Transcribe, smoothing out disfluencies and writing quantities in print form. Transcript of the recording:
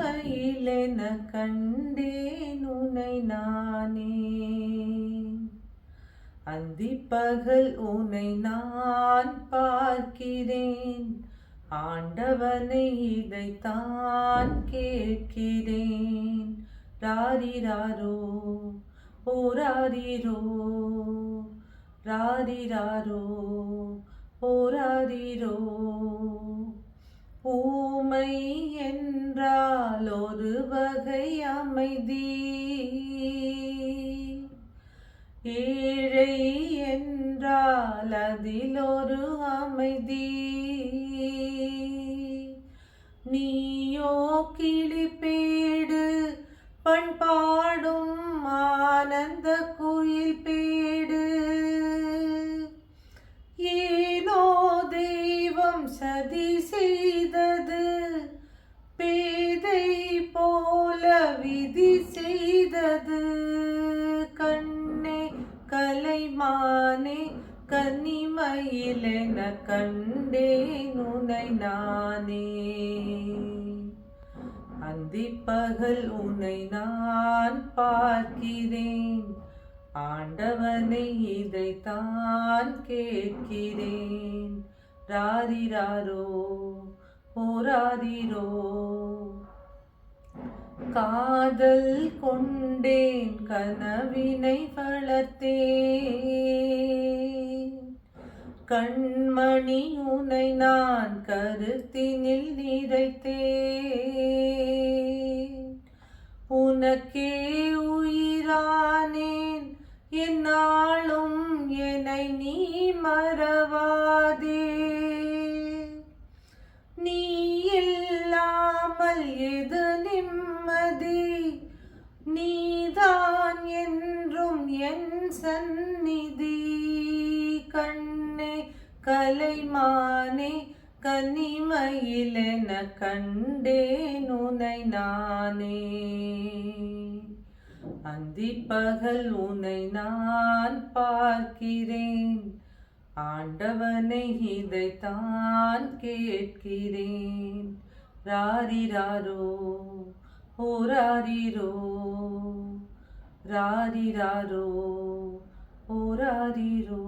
கனிமயிலென கண்டேன் உனை நானே. அந்திப்பகல் உனை நான் பார்க்கிறேன், ஆண்டவனை இதைத்தான் கேட்கிறேன். ராரிராரோ ஓராரிரோ, ராரிராரோ ஓராரிரோ. ஊமை என்றால் ஒரு வகை அமைதி, ஏழை என்றால் அதில் ஒரு அமைதி. நீயோ கிளிப்பேடு பண்பாடும் ஆனந்த குயில் பேடு. ஏனோ தெய்வம் சதி செய்தது, பேதை போல விதி செய்தது. கண்ணே கலைமானே கன்னிமயிலென கண்டேன் உனை நானே. அந்திப்பகல் உனை நான் பார்க்கிறேன், ஆண்டவனை இதைத்தான் கேட்கிறேன். ராரிராரோ ஓராரிரோ. காதல் கொண்டேன் கனவினை வளர்த்தேன், கண்மணி உனை நான் கருத்தினில் நிறைத்தேன். உனக்கே உயிரானேன் என்னாலும் என்னை நீ மறவாதே. நீ இல்லாமல் எது நிம்மதி, நீதான் என்றும் என் சந்நிதி. கண்ணே கலைமானே கன்னிமயிலென கண்டேன் உனை நானே. அந்திப்பகல் உனை நான் பார்க்கிறேன், ஆண்டவனை இதைத்தான் கேட்கிறேன். ராரிராரோ ஓராரிரோ, ராரிராரோ ஓராரிரோ.